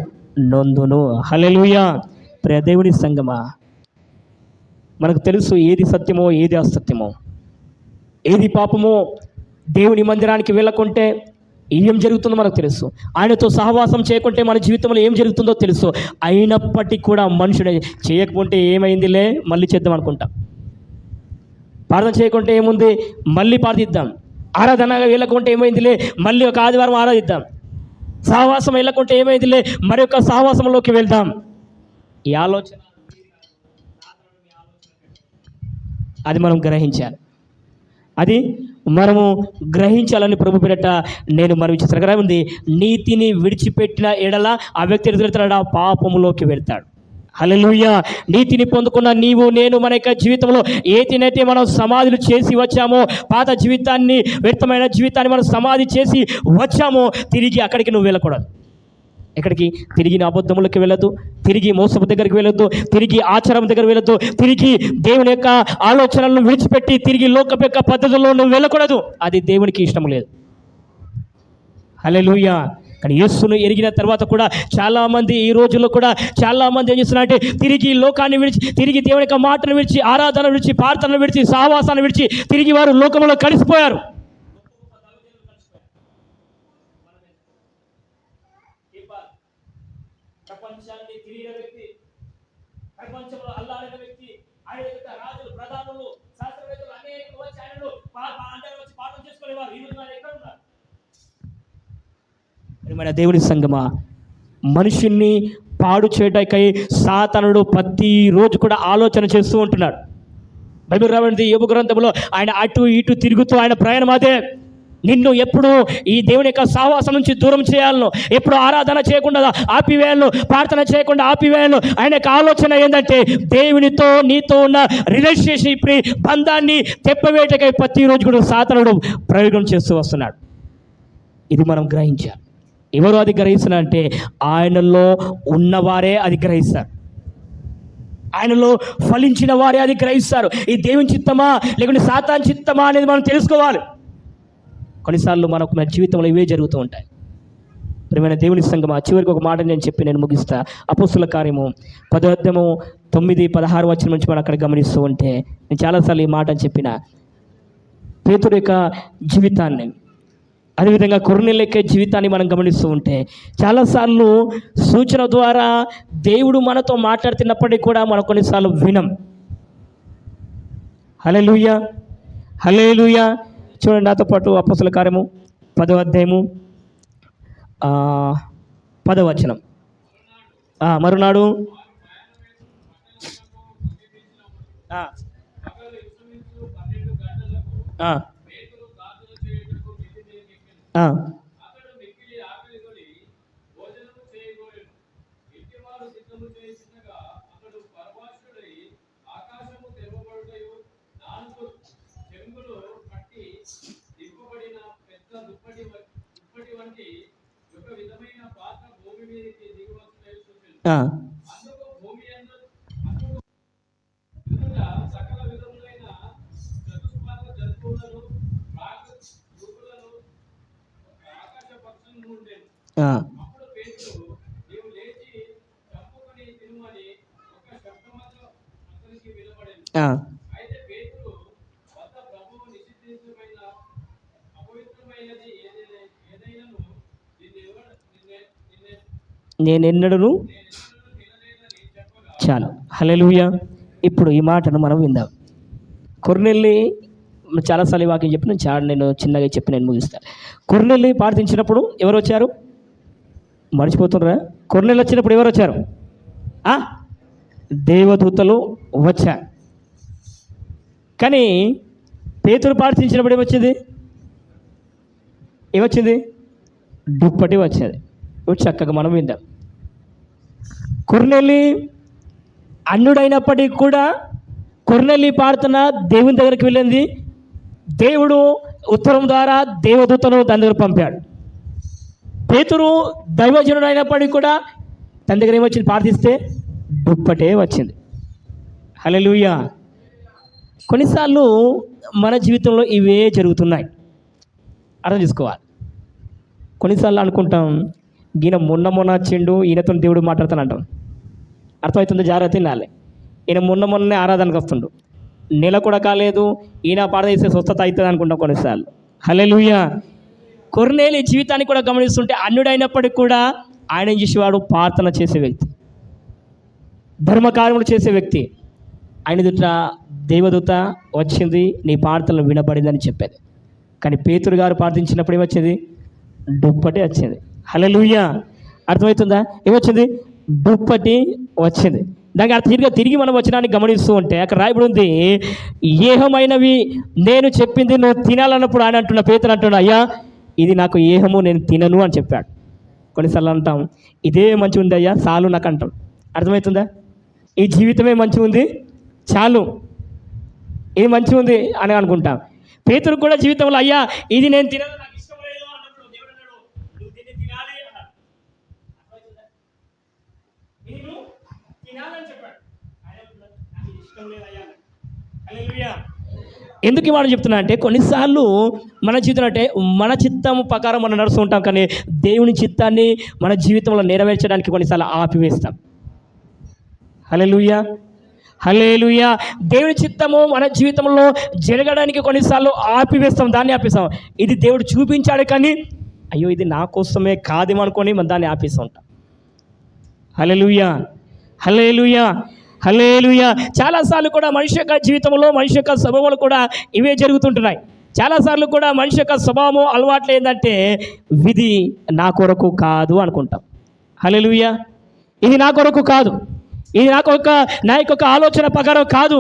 నొందును. హల్లెలూయా. ప్రియ దేవుని సంగమా, మనకు తెలుసు ఏది సత్యమో ఏది అసత్యమో, ఏది పాపమో. దేవుని మందిరానికి వెళ్ళకుంటే ఏం జరుగుతుందో మనకు తెలుసు, ఆయనతో సహవాసం చేయకుంటే మన జీవితంలో ఏం జరుగుతుందో తెలుసు. అయినప్పటికీ కూడా మనుషుడే చేయకపోతే ఏమైందిలే మళ్ళీ చేద్దాం అనుకుంటాం. ప్రార్థన చేయకుంటే ఏముంది, మళ్ళీ ప్రార్థిద్దాం. ఆరాధనగా వెళ్ళకుంటే ఏమైందిలే మళ్ళీ ఒక ఆదివారం ఆరాధిద్దాం. సహవాసం వెళ్ళకుంటే ఏమైందిలే మరి ఒక సహవాసంలోకి వెళ్దాం. ఈ ఆలోచన అది మనం గ్రహించాలి. అది మనము గ్రహించాలని ప్రభు పేరట నేను మనవి చేస్తాను. ఉంది, నీతిని విడిచిపెట్టిన ఎడల ఆ వ్యక్తి ఎదుగుతాడు, ఆ పాపములోకి వెళ్తాడు. హల్లెలూయా. నీతిని పొందుకున్న నీవు నేను మన యొక్క జీవితంలో ఏతినైతే మనం సమాధులు చేసి వచ్చామో, పాత జీవితాన్ని, వ్యర్థమైన జీవితాన్ని మనం సమాధి చేసి వచ్చామో, తిరిగి అక్కడికి నువ్వు వెళ్ళకూడదు. ఎక్కడికి? తిరిగి అబద్ధములకి వెళ్ళొద్దు, తిరిగి మోసపు దగ్గరికి వెళ్ళొద్దు, తిరిగి ఆచారం దగ్గర వెళ్ళొద్దు, తిరిగి దేవుని యొక్క ఆలోచనలను విడిచిపెట్టి తిరిగి లోకపు యొక్క పద్ధతుల్లో నువ్వు వెళ్ళకూడదు. అది దేవునికి ఇష్టం లేదు. హల్లెలూయా. కానీ యేసును ఎరిగిన తర్వాత కూడా చాలామంది ఈ రోజుల్లో కూడా చాలామంది ఏం చేస్తున్నారంటే తిరిగి లోకాన్ని విడిచి, తిరిగి దేవుని యొక్క మాటను విడిచి, ఆరాధన విడిచి, ప్రార్థనలు విడిచి, సహవాసాన్ని విడిచి తిరిగి వారు లోకంలో కలిసిపోయారు. ప్రపంచాన్ని తిరిగిన వ్యక్తి, ప్రపంచంలో అల్లాడిన వ్యక్తి, ఆయన యొక్క రాజులు, ప్రధానులు, శాస్త్రవేత్తలు అనేక వచ్చి ఆయనను అందరూ వచ్చి పాఠం చేసుకునేవారు. ఈరోజు ఆయన ఎక్కడ ఉన్నారు? మన దేవుని సంగమా, మనుషుల్ని పాడు చేయటానికై సాతానుడు ప్రతిరోజు కూడా ఆలోచన చేస్తూ ఉంటున్నాడు. బైబిల్ రాబడింది, యోబు గ్రంథంలో ఆయన అటు ఇటు తిరుగుతూ ఆయన ప్రయాణం అదే. నిన్ను ఎప్పుడు ఈ దేవుని యొక్క సహవాసం నుంచి దూరం చేయాలను, ఎప్పుడు ఆరాధన చేయకుండా ఆపివేయాలను, ప్రార్థన చేయకుండా ఆపివేయాలను. ఆయన యొక్క ఆలోచన ఏంటంటే దేవునితో నీతో ఉన్న రిలేషన్షిప్ బంధాన్ని తెప్పవేటకై ప్రతిరోజు కూడా సాతానుడు ప్రయోగం చేస్తూ వస్తున్నాడు. ఇది మనం గ్రహించాలి. ఎవరు అది గ్రహిస్తున్నారంటే ఆయనలో ఉన్నవారే అది గ్రహిస్తారు, ఆయనలో ఫలించిన వారే అది గ్రహిస్తారు. ఈ దేవుని చిత్తమా లేకుంటే సాతాను చిత్తమా అనేది మనం తెలుసుకోవాలి. కొన్నిసార్లు మనకు మన జీవితంలో ఇవే జరుగుతూ ఉంటాయి. ప్రియమైన దేవుని సంగమా, చివరికి ఒక మాట నేను చెప్పి నేను ముగిస్తా. అపోస్తుల కార్యము 10:9-16 వచనం నుంచి మనం అక్కడ గమనిస్తూ ఉంటే, నేను చాలాసార్లు ఈ మాట అని చెప్పిన, పేతురు యొక్క జీవితాన్ని, అదేవిధంగా కొర్నేలు యొక్క జీవితాన్ని మనం గమనిస్తూ ఉంటే చాలాసార్లు సూచన ద్వారా దేవుడు మనతో మాట్లాడుతున్నప్పటికీ కూడా మనం కొన్నిసార్లు వినం. హల్లెలూయా, హల్లెలూయా. చూడండి నాతో పాటు అపోస్తుల కార్యము 10వ అధ్యాయము 10వ వచనం. మరునాడు ఆ, ఆ, ఆ. నేనెన్నడను చాలు. హల్లెలూయా. ఇప్పుడు ఈ మాటను మనం విందాం. కొర్నెల్లి చాలాసార్లు ఈ వాక్యం చెప్పి నేను చిన్నగా చెప్పి నేను ముగిస్తాను. కొర్నెల్లి ప్రార్థించినప్పుడు ఎవరు వచ్చారు? మర్చిపోతున్నారా? కొర్నెల్లి వచ్చినప్పుడు ఎవరు వచ్చారు? ఆ? దేవదూతలు వచ్చారు. కానీ పేతురు ప్రార్థించినప్పుడు ఏమొచ్చింది? ఏమొచ్చింది? దుప్పటి వచ్చేది. ఇప్పుడు చక్కగా మనం విందాం. కొర్నెల్లి అన్యుడైనప్పటికీ కూడా కొర్నెల్లి ప్రార్థన దేవుని దగ్గరికి వెళ్ళింది. దేవుడు ఉత్తరం ద్వారా దేవదూతను దాని దగ్గర పంపాడు. పేతురు దైవజనుడు అయినప్పటికీ కూడా తన దగ్గర ఏమొచ్చింది? ప్రార్థిస్తే దుప్పటే వచ్చింది. హల్లెలూయా. కొన్నిసార్లు మన జీవితంలో ఇవే జరుగుతున్నాయి. అర్థం చేసుకోవాలి. కొన్నిసార్లు అనుకుంటాం, ఈయన మొన్న వచ్చిండు, ఈయనతో దేవుడు మాట్లాడుతాను అంటాం. అర్థమవుతుందో? జాగ్రత్త తినాలి. ఈయన మొన్నే ఆరాధనకు వస్తుండు, నెల కూడా కాలేదు, ఈయన పాట చేస్తే స్వస్థత అవుతుంది అనుకుంటాం కొన్నిసార్లు. హల్లెలూయా. కొర్నేలి జీవితాన్ని కూడా గమనిస్తుంటే అన్యుడైనప్పటికీ కూడా ఆయన ఏం చేసేవాడు? ప్రార్థన చేసే వ్యక్తి, ధర్మకార్యములు చేసే వ్యక్తి. ఆయన ఎదుట దేవదూత వచ్చింది, నీ ప్రార్థనలు వినబడిందని చెప్పేది. కానీ పేతురు గారు ప్రార్థించినప్పుడు ఏమొచ్చింది? దుప్పటి వచ్చింది. హల్లెలూయా. అర్థమవుతుందా? ఏమొచ్చింది? దుప్పటి వచ్చింది. దానికి అర్థం తిరిగి మనం వచనాన్ని గమనిస్తూ ఉంటే అక్కడ రాయబడి ఉంది, ఏహమైనవి నేను చెప్పింది నువ్వు తినాలన్నప్పుడు ఆయన అంటున్నా, పేతురు అంటున్నా, అయ్యా ఇది నాకు ఏహము, నేను తినను అని చెప్పాడు. కొన్నిసార్లు అంటాం, ఇదే మంచి ఉంది అయ్యా చాలు నాకు అంటాం. అర్థమవుతుందా? ఈ జీవితమే మంచి ఉంది చాలు, ఇది మంచి ఉంది అని అనుకుంటాం. పేతురు కూడా జీవితంలో అయ్యా ఇది నేను తినను, నాకు ఇష్టం లేదు అన్నప్పుడు దేవుడు అన్నాడు, నువ్వు దీన్ని తినాలి అన్నాడు. నేను తినాలని చెప్పాడు. నాకు ఇష్టం లేదు అయ్యా. హల్లెలూయా. ఎందుకు ఈ మాట చెప్తున్నా అంటే కొన్నిసార్లు మన జీవితం అంటే మన చిత్తం ప్రకారం మనం నడుస్తూ ఉంటాం, కానీ దేవుని చిత్తాన్ని మన జీవితంలో నెరవేర్చడానికి కొన్నిసార్లు ఆపివేస్తాం. హల్లెలూయా. హల్లెలూయా. దేవుని చిత్తము మన జీవితంలో జరగడానికి కొన్నిసార్లు ఆపివేస్తాం, దాన్ని ఆపేస్తాం. ఇది దేవుడు చూపించాడు కానీ అయ్యో ఇది నా కోసమే కాదేమనుకొని మనం దాన్ని ఆపేస్తూ ఉంటాం. హల్లెలూయా. హల్లెలూయా. హల్లెలూయా. చాలాసార్లు కూడా మనిషి యొక్క జీవితంలో, మనిషి యొక్క స్వభావాలు కూడా ఇవే జరుగుతుంటున్నాయి. చాలాసార్లు కూడా మనిషి యొక్క స్వభావము, అలవాట్లు ఏంటంటే విధి నా కొరకు కాదు అనుకుంటాం. హల్లెలూయా. ఇది నా కొరకు కాదు, ఇది నా యొక్క ఆలోచన ప్రకారం కాదు,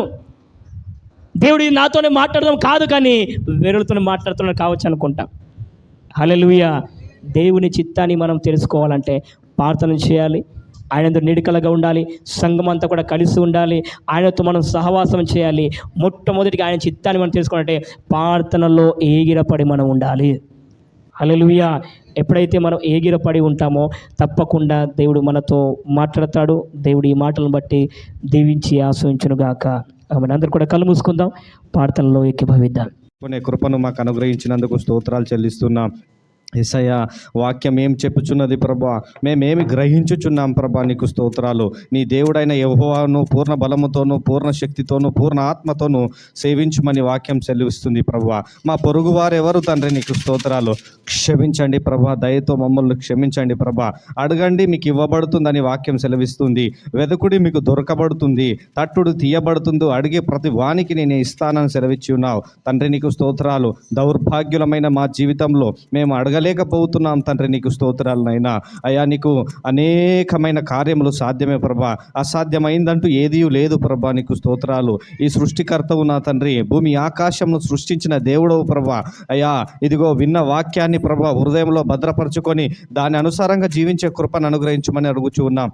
దేవుడు ఇది నాతోనే మాట్లాడదాం కాదు, కానీ వేరులతోనే మాట్లాడుతున్నాడు కావచ్చు అనుకుంటాం. హల్లెలూయా. దేవుని చిత్తాన్ని మనం తెలుసుకోవాలంటే ప్రార్థన చేయాలి, ఆయనతో నిడికలగా ఉండాలి, సంఘం అంతా కూడా కలిసి ఉండాలి, ఆయనతో మనం సహవాసం చేయాలి. మొట్టమొదటిగా ఆయన చిత్తాన్ని మనం తెలుసుకోవాలంటే ప్రార్థనలో ఏగిరపడి మనం ఉండాలి. హల్లెలూయా. ఎప్పుడైతే మనం ఏగిరపడి ఉంటామో తప్పకుండా దేవుడు మనతో మాట్లాడతాడు. దేవుడు ఈ మాటలను బట్టి దీవించి ఆశ్రయించునుగాక. మనందరూ కూడా కళ్ళు మూసుకుందాం, ప్రార్థనలో ఏకీభవిద్దాం. కొనే కృపను మాకు అనుగ్రహించినందుకు స్తోత్రాలు చెల్లిస్తున్నాం. యేసయ్యా, వాక్యం ఏం చెప్పుచున్నది ప్రభా, మేమేమి గ్రహించుచున్నాం ప్రభా, నీకు స్తోత్రాలు. నీ దేవుడైన యెహోవాను పూర్ణ బలముతోనూ, పూర్ణ శక్తితోనూ, పూర్ణ ఆత్మతోనూ సేవించుమని వాక్యం సెలవిస్తుంది ప్రభా. మా పొరుగువారెవరు తండ్రి, నీకు స్తోత్రాలు. క్షమించండి ప్రభా, దయతో మమ్మల్ని క్షమించండి ప్రభా. అడగండి మీకు ఇవ్వబడుతుందని వాక్యం సెలవిస్తుంది. వెదకుడి మీకు దొరకబడుతుంది, తట్టుడు తీయబడుతుందో, అడిగే ప్రతి వానికి నేను ఇస్తానని సెలవిచ్చి ఉన్నావు తండ్రి, నీకు స్తోత్రాలు. దౌర్భాగ్యులమైన మా జీవితంలో మేము అడగలేకపోతున్నాం తండ్రి, నీకు స్తోత్రాలనైనా. అయ్యా, నీకు అనేకమైన కార్యములు సాధ్యమే ప్రభా, అసాధ్యమైందంటూ ఏదీ లేదు ప్రభా, నీకు స్తోత్రాలు. ఈ సృష్టికర్తవు నా తండ్రి, భూమి ఆకాశమును సృష్టించిన దేవుడవు ప్రభా. అయ్యా, ఇదిగో విన్న వాక్యాన్ని ప్రభా హృదయంలో భద్రపరచుకొని దాని అనుసారంగా జీవించే కృపను అనుగ్రహించమని అడుగుచూ ఉన్నాం.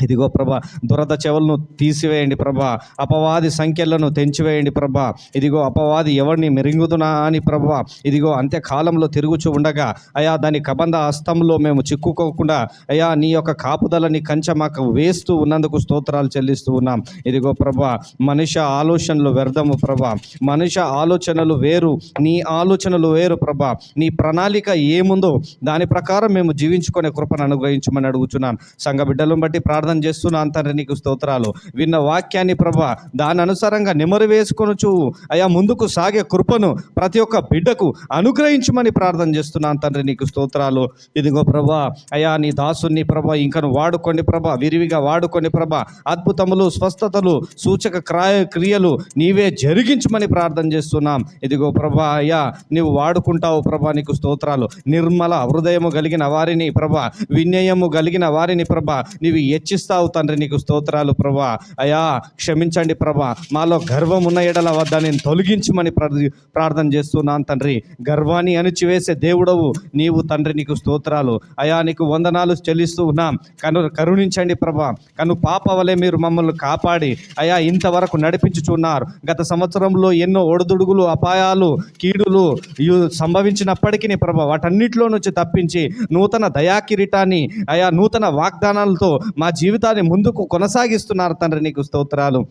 ఇదిగో ప్రభా దురద చెవులను తీసివేయండి ప్రభా, అపవాది సంఖ్యలను తెంచివేయండి ప్రభా. ఇదిగో అపవాది ఎవరిని మెరుగుదునా అని ప్రభా, ఇదిగో అంత్యకాలంలో తిరుగుచూ ఉండగా అయా దాని కబంధ హస్తంలో మేము చిక్కుకోకుండా అయా నీ యొక్క కాపుదలని కంచె మాకు వేస్తూ ఉన్నందుకు స్తోత్రాలు చెల్లిస్తూ ఉన్నాం. ఇదిగో ప్రభా మనుష్య ఆలోచనలు వ్యర్థము ప్రభా, మనుష్య ఆలోచనలు వేరు, నీ ఆలోచనలు వేరు ప్రభా. నీ ప్రణాళిక ఏముందో దాని ప్రకారం మేము జీవించుకునే కృపను అనుగ్రహించమని అడుగుచున్నాం. సంఘ బిడ్డలను బట్టి ప్రార్థన చేస్తున్నాను తండ్రి, నీకు స్తోత్రాలు. విన్న వాక్యాన్ని ప్రభా దాని అనుసారంగా నెమరు వేసుకొనుచు అయా ముందుకు సాగే కృపను ప్రతి ఒక్క బిడ్డకు అనుగ్రహించమని ప్రార్థన చేస్తున్నాను తండ్రి, నీకు స్తోత్రాలు. ఇదిగో ప్రభా అయా నీ దాసుని ప్రభా ఇంకను వాడుకోండి ప్రభా, విరివిగా వాడుకోండి ప్రభా. అద్భుతములు, స్వస్థతలు, సూచక క్రియలు నీవే జరిగించమని ప్రార్థన చేస్తున్నాం. ఇదిగో ప్రభా అయ్యా నీవు వాడుకుంటావు ప్రభా, నీకు స్తోత్రాలు. నిర్మల హృదయము కలిగిన వారిని ప్రభా, వినయము కలిగిన వారిని ప్రభా నీవు హెచ్చిస్తావు తండ్రి, నీకు స్తోత్రాలు ప్రభా. అయా క్షమించండి ప్రభా, మాలో గర్వం ఉన్న ఎడల దానిని తొలగించమని ప్రార్థన చేస్తున్నాను తండ్రి. గర్వాన్ని అణిచివేసే దేవుడవు నీవు తండ్రి, నీకు స్తోత్రాలు. అయా నీకు వందనాలు చెల్లిస్తూ ఉన్నాం. కరుణించండి ప్రభా. పాప వలె మీరు మమ్మల్ని కాపాడి అయా ఇంతవరకు నడిపించుచున్నారు. గత సంవత్సరంలో ఎన్నో ఒడిదుడుగులు, అపాయాలు, కీడులు సంభవించినప్పటికీ ప్రభా వాటన్నిటిలో నుంచి తప్పించి నూతన దయాకిరీటాన్ని అయా నూతన వాగ్దానాలతో మా జీవితాన్ని ముందుకు కొనసాగిస్తున్నారు తండ్రి, నీకు స్తోత్రాలు.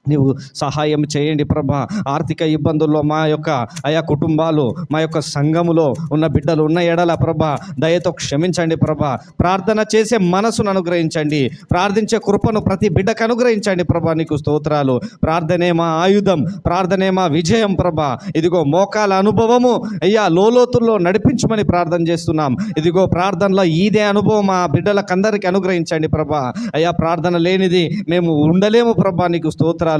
నీవు సహాయం చేయండి ప్రభా. ఆర్థిక ఇబ్బందుల్లో మా యొక్క ఆయా కుటుంబాలు, మా యొక్క సంఘములో ఉన్న బిడ్డలు ఉన్న ఎడల ప్రభా దయతో క్షమించండి ప్రభా. ప్రార్థన చేసే మనసును అనుగ్రహించండి, ప్రార్థించే కృపను ప్రతి బిడ్డకు అనుగ్రహించండి ప్రభా, నీకు స్తోత్రాలు. ప్రార్థనే మా ఆయుధం, ప్రార్థనే మా విజయం ప్రభా. ఇదిగో మోకాల అనుభవము అయ్యా లోతుల్లో నడిపించమని ప్రార్థన చేస్తున్నాం. ఇదిగో ప్రార్థనలో ఇదే అనుభవం మా బిడ్డలకందరికీ అనుగ్రహించండి ప్రభా. అయ్యా ప్రార్థన లేనిది మేము ఉండలేము ప్రభా, నీకు స్తోత్రాలు.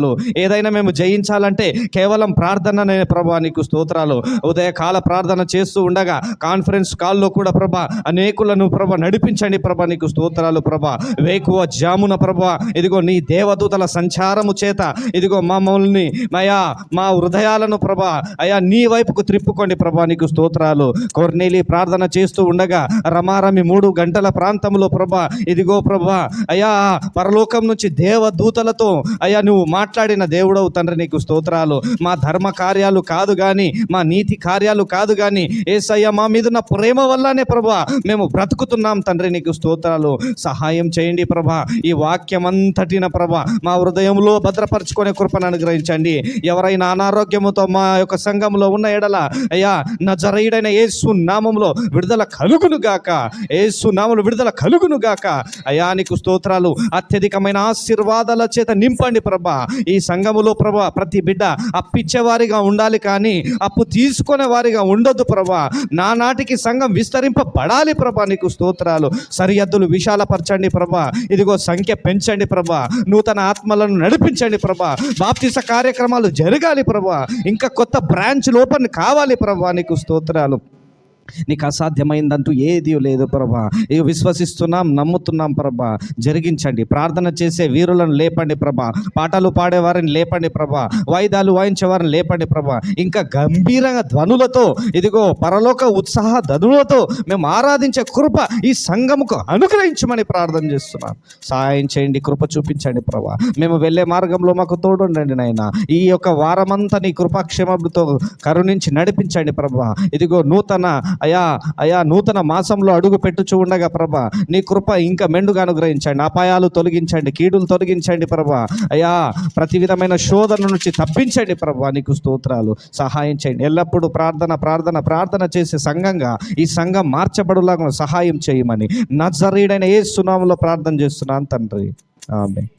ఏదైనా మేము జయించాలంటే కేవలం ప్రార్థననే ప్రభా, నీకు స్తోత్రాలు. ఉదయకాల ప్రార్థన చేస్తూ ఉండగా కాన్ఫరెన్స్ కాల్లో కూడా ప్రభా అనేకులను ప్రభా నడిపించండి ప్రభా, నీకు స్తోత్రాలు ప్రభా. వేకువ జామున ప్రభా ఇదిగో నీ దేవదూతల సంచారము చేత ఇదిగో మమ్మల్ని మా హృదయాలను ప్రభా అయా నీ వైపుకు త్రిప్పుకోండి ప్రభా, నీకు స్తోత్రాలు. కొర్నేలి ప్రార్థన చేస్తూ ఉండగా రమారమి 3 గంటల ప్రాంతంలో ప్రభా ఇదిగో ప్రభా అయా పరలోకం నుంచి దేవదూతలతో అయా నువ్వు మాట్లాడిన దేవుడవు తండ్రి, నీకు స్తోత్రాలు. మా ధర్మ కార్యాలు కాదు కానీ, మా నీతి కార్యాలు కాదు కానీ యేసయ్య మా మీద ఉన్న ప్రేమ వల్లనే ప్రభా మేము బ్రతుకుతున్నాం తండ్రి, నీకు స్తోత్రాలు. సహాయం చేయండి ప్రభా. ఈ వాక్యం అంతటిన ప్రభా మా హృదయంలో భద్రపరచుకునే కృపను అనుగ్రహించండి. ఎవరైనా అనారోగ్యముతో మా యొక్క సంఘంలో ఉన్న ఎడల అయ్యా నజరేయుడైన యేసు నామములో విడుదల కలుగును గాక, యేసు నామములో విడుదల కలుగును గాక. అయ్యా నీకు స్తోత్రాలు. అత్యధికమైన ఆశీర్వాదాల చేత నింపండి ప్రభా. ఈ సంఘములో ప్రభా ప్రతి బిడ్డ అప్పిచ్చేవారిగా ఉండాలి కానీ అప్పు తీసుకునే వారిగా ఉండొద్దు ప్రభా. నానాటికి సంఘం విస్తరింపబడాలి ప్రభా, నీకు స్తోత్రాలు. సరిహద్దులు విశాలపరచండి ప్రభా. ఇదిగో సంఖ్య పెంచండి ప్రభా. నూతన ఆత్మలను నడిపించండి ప్రభా. బాప్తిస కార్యక్రమాలు జరగాలి ప్రభా. ఇంకా కొత్త బ్రాంచ్ ఓపెన్ కావాలి ప్రభా, నీకు స్తోత్రాలు. నీకు అసాధ్యమైందంటూ ఏది లేదు ప్రభా. విశ్వసిస్తున్నాం, నమ్ముతున్నాం ప్రభా. జరిగించండి. ప్రార్థన చేసే వీరులను లేపండి ప్రభా. పాటలు పాడేవారిని లేపండి ప్రభా. వాయిదాలు వాయించేవారిని లేపండి ప్రభా. ఇంకా గంభీరంగా ధ్వనులతో ఇదిగో పరలోక ఉత్సాహ ధ్వనులతో మేము ఆరాధించే కృప ఈ సంఘముకు అనుగ్రహించమని ప్రార్థన చేస్తున్నాం. సహాయం చేయండి, కృప చూపించండి ప్రభా. మేము వెళ్ళే మార్గంలో మాకు తోడుండండి నాయన. ఈ యొక్క వారమంతా నీ కృపాక్షేమములతో కరుణించి నడిపించండి ప్రభా. ఇదిగో నూతన మాసంలో అడుగు పెట్టుచూ ఉండగా ప్రభా నీ కృప ఇంకా మెండుగా అనుగ్రహించండి. అపాయాలు తొలగించండి, కీడులు తొలగించండి ప్రభా. అయా ప్రతి విధమైన శోధన నుంచి తప్పించండి ప్రభా, నీకు స్తోత్రాలు. సహాయం చేయండి. ఎల్లప్పుడూ ప్రార్థన చేసే సంఘంగా ఈ సంఘం మార్చబడులాగా సహాయం చేయమని నజరేయుడైన యేసు నామములో ప్రార్థన చేస్తున్నాను తండ్రి, ఆమేన్.